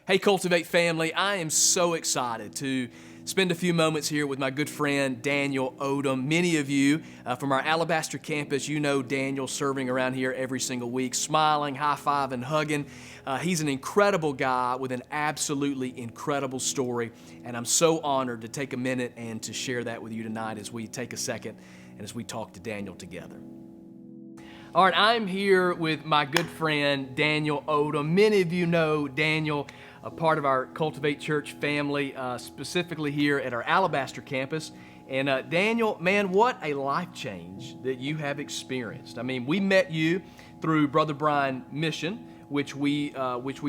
Hey, Cultivate family, I am so excited to spend a few moments here with my good friend Daniel Oldham. Many of you from our Alabaster campus, you know Daniel serving around here every single week, smiling, high-fiving, hugging. He's an incredible guy with an absolutely incredible story, and I'm so honored to take a minute and to share that with you tonight as we take a second and as we talk to Daniel together. All right, I'm here with my good friend Daniel Oldham. Many of you know Daniel, a part of our Cultivate Church family, specifically here at our Alabaster campus. And Daniel, man, what a life change that you have experienced. I mean, we met you through Brother Brian Mission, which we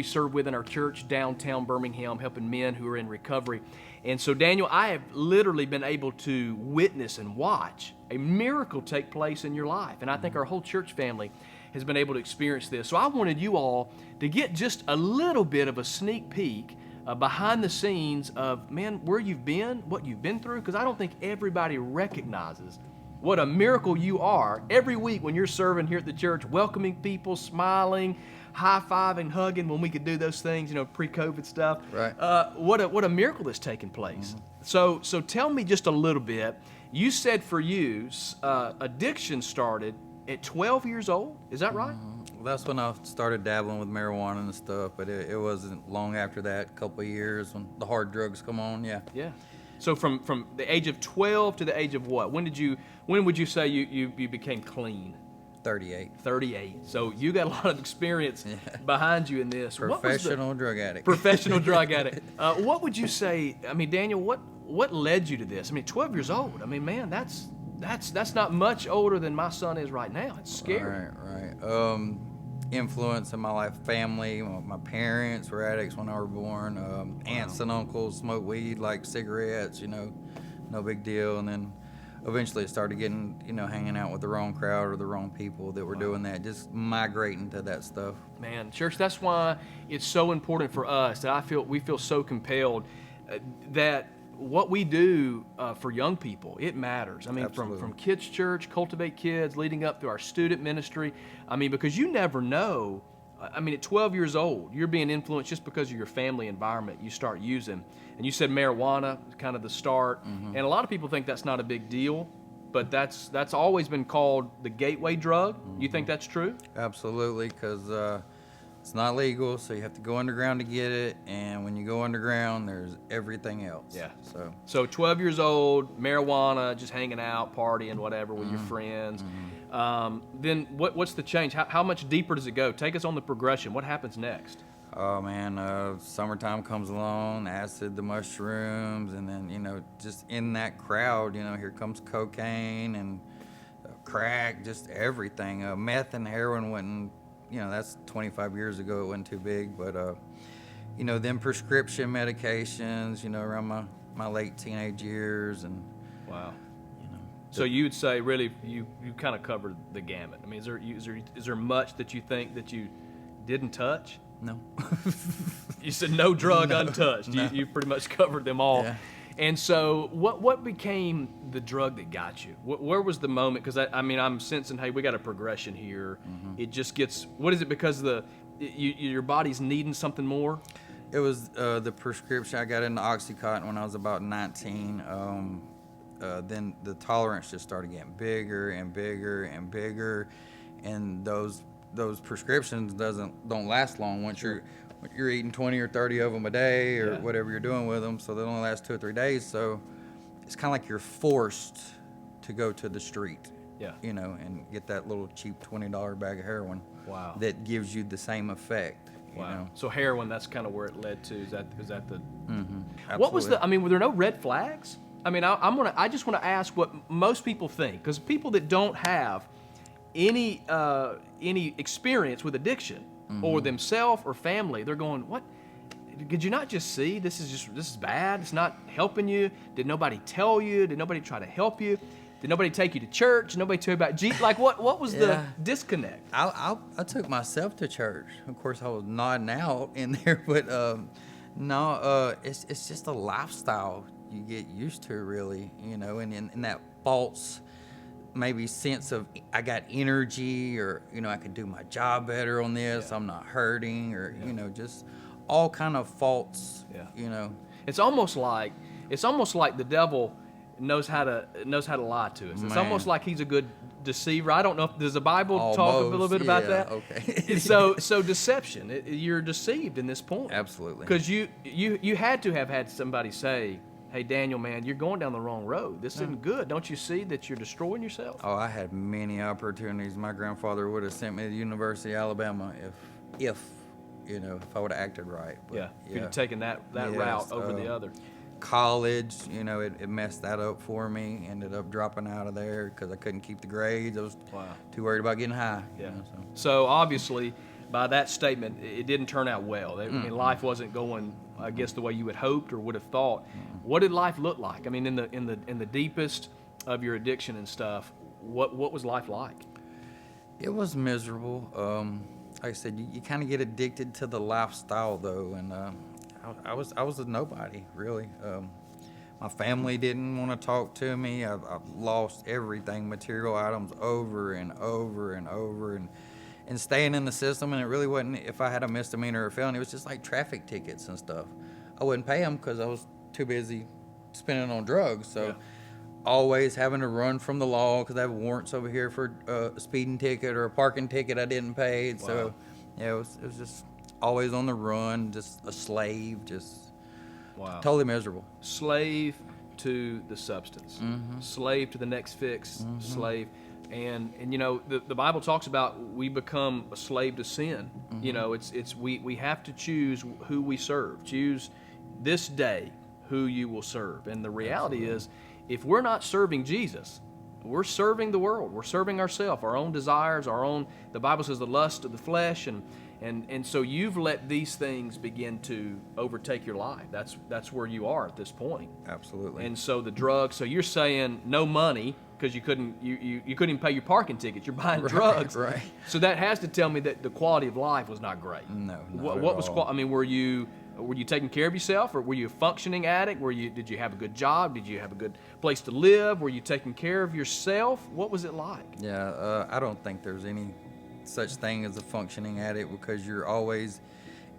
serve with in our church downtown Birmingham, helping men who are in recovery. And so, Daniel, I have literally been able to witness and watch a miracle take place in your life. And I think our whole church family has been able to experience this. So I wanted you all to get just a little bit of a sneak peek behind the scenes of, man, where you've been, what you've been through, because I don't think everybody recognizes what a miracle you are every week when you're serving here at the church, welcoming people, smiling, high-fiving, hugging when we could do those things, pre-COVID stuff. Right. What a miracle that's taken place. Mm-hmm. So tell me just a little bit. You said for you, addiction started at 12 years old. Is that right? Well, that's when I started dabbling with marijuana and stuff, but it wasn't long after that, a couple of years when the hard drugs come on, yeah. Yeah. So from the age of 12 to the age of what? When would you say you became clean? 38. 38. So you got a lot of experience behind you in this. Professional drug addict. Professional drug addict. What would you say, Daniel, what led you to this? 12 years old. Man, that's not much older than my son is right now. It's scary. Right. Influence in my life, family. My parents were addicts when I was born. Aunts and uncles smoked weed like cigarettes, no big deal. And then eventually it started getting, hanging out with the wrong crowd or the wrong people that were doing that, just migrating to that stuff. Man, church, that's why it's so important for us that we feel so compelled that what we do for young people, it matters. From kids' church, Cultivate Kids, leading up through our student ministry. Because you never know. At 12 years old, you're being influenced just because of your family environment. You start using, and you said marijuana, kind of the start. Mm-hmm. And a lot of people think that's not a big deal, but that's always been called the gateway drug. Mm-hmm. You think that's true? Absolutely, because it's not legal, so you have to go underground to get it, and when you go underground, there's everything else. Yeah. So 12 years old, marijuana, just hanging out, partying, whatever, with your friends. Mm-hmm. Then what's the change? How much deeper does it go? Take us on the progression. What happens next? Oh, man, summertime comes along, acid, the mushrooms, and then, just in that crowd, here comes cocaine and crack, just everything. Meth and heroin went that's 25 years ago. It wasn't too big, but, then prescription medications, around my late teenage years. And wow. So you would say really you kind of covered the gamut. Is there much that you think that you didn't touch? No. You said no drug untouched. No. You pretty much covered them all. Yeah. And so what became the drug that got you? Where was the moment? Because I'm sensing, hey, we got a progression here. Mm-hmm. It just gets, what is it, because your body's needing something more? It was the prescription. I got into Oxycontin when I was about 19. Then the tolerance just started getting bigger and bigger and bigger. And those prescriptions don't last long once you're eating 20 or 30 of them a day or whatever you're doing with them, so they only last 2 or 3 days. So it's kind of like you're forced to go to the street, and get that little cheap $20 bag of heroin. Wow. That gives you the same effect. Wow. So heroin, that's kind of where it led to. Is that the? Mm-hmm. What was were there no red flags? I just want to ask what most people think, because people that don't have any experience with addiction, or themselves or family, they're going, what? Could you not just see this is bad? It's not helping you. Did nobody tell you? Did nobody try to help you? Did nobody take you to church? Did nobody tell you about Jesus? Like what was the disconnect? I took myself to church. Of course, I was nodding out in there, but no, it's just a lifestyle you get used to, really, and in that false maybe sense of I got energy, or I could do my job better on this. I'm not hurting, or just all kind of faults. Yeah. You know. It's almost like the devil knows how to lie to us. It's Man. almost like he's a good deceiver. I don't know if does the Bible talk a Almost, little bit about yeah, that. okay. So deception. You're deceived in this point. Absolutely. Because you had to have had somebody say, "Hey, Daniel, man, you're going down the wrong road. This isn't good. Don't you see that you're destroying yourself?" Oh, I had many opportunities. My grandfather would have sent me to the University of Alabama if I would have acted right. But, Yeah, if you'd have taken that Yes, route over the other. College, it messed that up for me. Ended up dropping out of there because I couldn't keep the grades. I was too worried about getting high. Yeah. So obviously, by that statement, it didn't turn out well. I mean, life wasn't going, I guess, the way you had hoped or would have thought. What did life look like? I mean, in the deepest of your addiction and stuff, what was life like? It was miserable. Like I said, you kind of get addicted to the lifestyle though, and I was a nobody really. My family didn't want to talk to me. I've lost everything, material items, over and over and over, and staying in the system. And it really wasn't. If I had a misdemeanor or a felony, it was just like traffic tickets and stuff. I wouldn't pay them because I was too busy spending on drugs. So. Always having to run from the law because I have warrants over here for a speeding ticket or a parking ticket I didn't pay. So, it was just always on the run, just a slave, just totally miserable. Slave to the substance, slave to the next fix, slave. And the Bible talks about we become a slave to sin. We have to choose who we serve. Choose this day who you will serve. And the reality is, if we're not serving Jesus, we're serving the world. We're serving ourselves, our own desires, the Bible says the lust of the flesh, and so you've let these things begin to overtake your life. That's where you are at this point. Absolutely. And so the drugs, so you're saying no money because you couldn't even pay your parking ticket. You're buying drugs. Right. So that has to tell me that the quality of life was not great. No, What was I mean, were you taking care of yourself, or were you a functioning addict? Did you have a good job? Did you have a good place to live? Were you taking care of yourself? What was it like? Yeah, I don't think there's any such thing as a functioning addict because you're always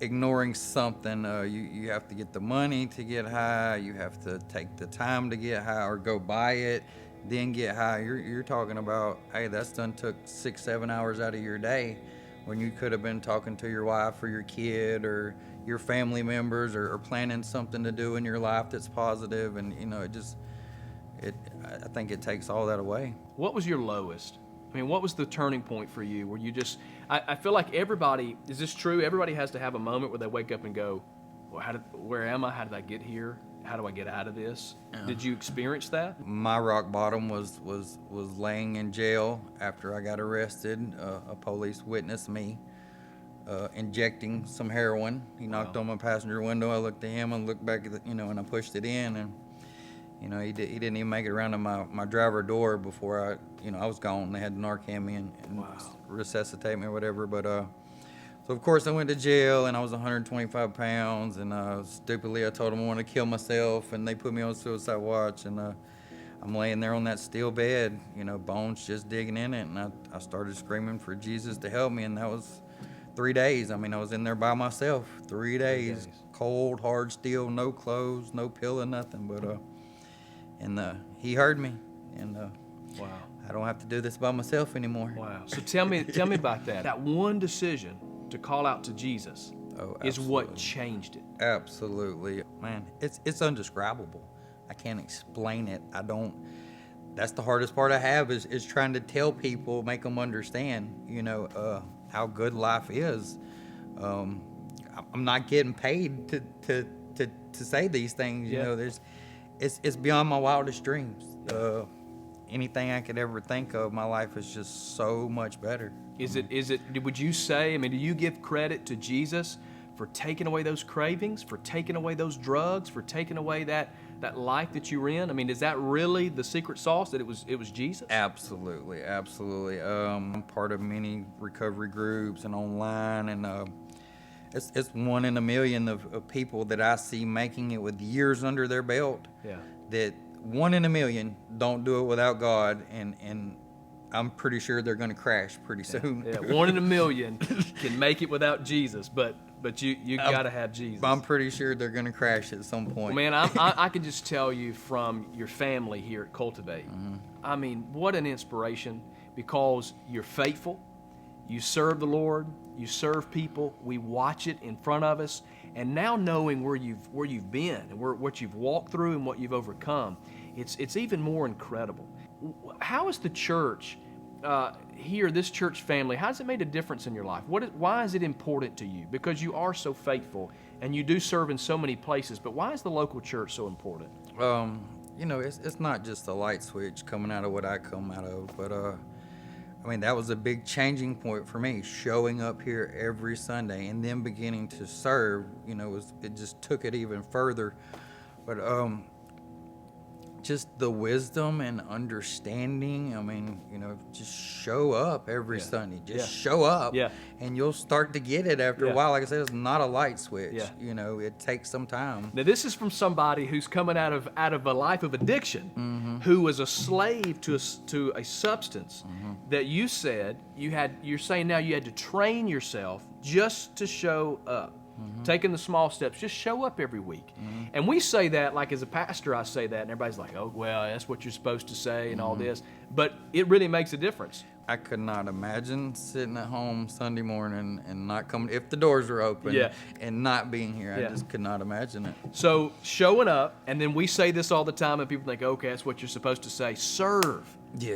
ignoring something. You have to get the money to get high. You have to take the time to get high or go buy it, then get high. You're talking about, hey, that's done took 6-7 hours out of your day when you could have been talking to your wife or your kid or your family members or planning something to do in your life that's positive. And I think it takes all that away. What was your lowest? I mean, what was the turning point for you where you just, I feel like everybody, is this true? Everybody has to have a moment where they wake up and go, well, where am I? How did I get here? How do I get out of this? Did you experience that? My rock bottom was laying in jail after I got arrested. A police witnessed me injecting some heroin. He knocked on my passenger window. I looked at him and looked back at and I pushed it in, and he didn't even make it around to my driver door before I was gone. They had to Narcan me and resuscitate me or whatever. But so of course I went to jail, and I was 125 pounds, and stupidly I told them I wanted to kill myself, and they put me on suicide watch, and I'm laying there on that steel bed, bones just digging in it, and I started screaming for Jesus to help me, and that was 3 days. I mean, I was in there by myself. 3 days. Cold, hard steel, no clothes, no pillow, nothing. But he heard me, and I don't have to do this by myself anymore. Wow. So tell me about that. That one decision to call out to Jesus is what changed it. Absolutely, man. It's indescribable. I can't explain it. That's the hardest part I have is trying to tell people, make them understand, how good life is. I'm not getting paid to say these things. It's beyond my wildest dreams. Anything I could ever think of, my life is just so much better. Would you say, do you give credit to Jesus for taking away those cravings, for taking away those drugs, for taking away that life that you were in? Is that really the secret sauce, that it was Jesus? Absolutely. I'm part of many recovery groups and online, and it's 1 in a million of people that I see making it with years under their belt. Yeah. That 1 in a million don't do it without God, and I'm pretty sure they're going to crash pretty soon. Yeah. 1 in a million can make it without Jesus, but But you got to have Jesus. I'm pretty sure they're going to crash at some point. Well, man, I can just tell you from your family here at Cultivate, I mean, what an inspiration, because you're faithful, you serve the Lord, you serve people, we watch it in front of us, and now knowing where you've been and what you've walked through and what you've overcome, it's even more incredible. How is the church here, this church family, how has it made a difference in your life? Why is it important to you? Because you are so faithful and you do serve in so many places, but why is the local church so important? You know, it's not just a light switch coming out of what I come out of, but I mean, that was a big changing point for me, showing up here every Sunday and then beginning to serve. You know, it just took it even further. But just the wisdom and understanding. I mean, you know, just show up every Sunday. Just show up, and you'll start to get it after a while. Like I said, it's not a light switch. You know, it takes some time. Now, this is from somebody who's coming out of a life of addiction, who was a slave to a substance that you said you're saying now you had to train yourself just to show up. Taking the small steps, just show up every week. And we say that, like as a pastor, I say that, and everybody's like, oh, well, that's what you're supposed to say and all this. But it really makes a difference. I could not imagine sitting at home Sunday morning and not coming, if the doors were open, and not being here. I just could not imagine it. So showing up, and then we say this all the time, and people think, okay, that's what you're supposed to say. Serve.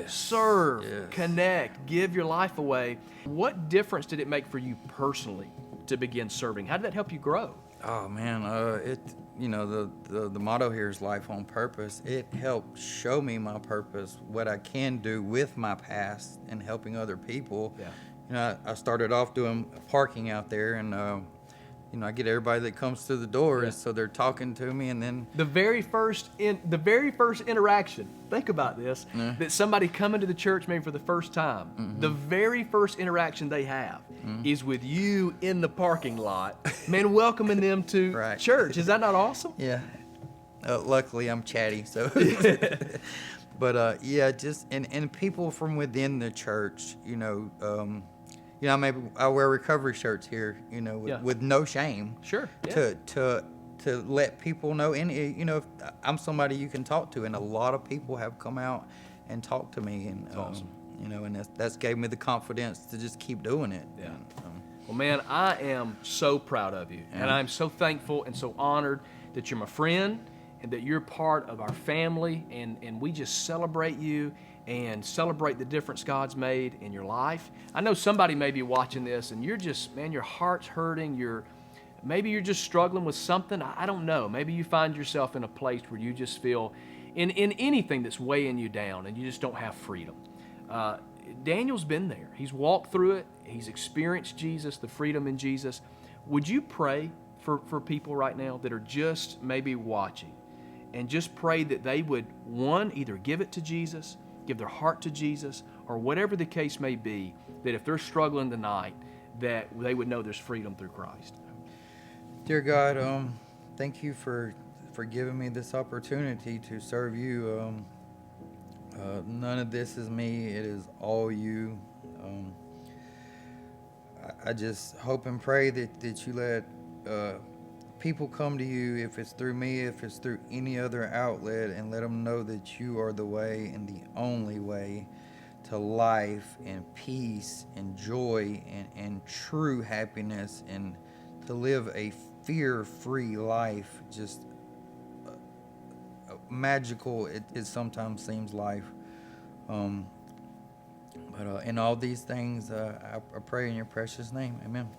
Serve. Connect. Give your life away. What difference did it make for you personally to begin serving? How did that help you grow? Oh man, you know, the motto here is life on purpose. It helped show me my purpose, what I can do with my past and helping other people. You know, I started off doing parking out there, and you know, I get everybody that comes through the door, so they're talking to me, and then the very first interaction. Think about this: that somebody coming to the church maybe for the first time, the very first interaction they have is with you in the parking lot, man, welcoming them to church. Is that not awesome? Yeah. Luckily, I'm chatty, so. But yeah, just and people from within the church, you know. You know, maybe I wear recovery shirts here, you know, with no shame. To let people know, and you know, if I'm somebody you can talk to, and a lot of people have come out and talked to me, and awesome. You know, and that's gave me the confidence to just keep doing it. And, well, man, I am so proud of you, and I'm so thankful and so honored that you're my friend and that you're part of our family, and we just celebrate you and celebrate the difference God's made in your life. I know somebody may be watching this and you're just, man, your heart's hurting. Maybe you're just struggling with something. I don't know. Maybe you find yourself in a place where you just feel in anything that's weighing you down and you just don't have freedom. Daniel's been there. He's walked through it. He's experienced Jesus, the freedom in Jesus. Would you pray for people right now that are just maybe watching, and just pray that they would, one, either give it to Jesus, give their heart to Jesus, or whatever the case may be, that if they're struggling tonight, that they would know there's freedom through Christ. Dear God, thank you for giving me this opportunity to serve you. None of this is me. It is all you. I just hope and pray that you let people come to you, if it's through me, if it's through any other outlet, and let them know that you are the way and the only way to life and peace and joy and true happiness, and to live a fear-free life. Just magical it sometimes seems life. But in all these things, I pray in your precious name. Amen.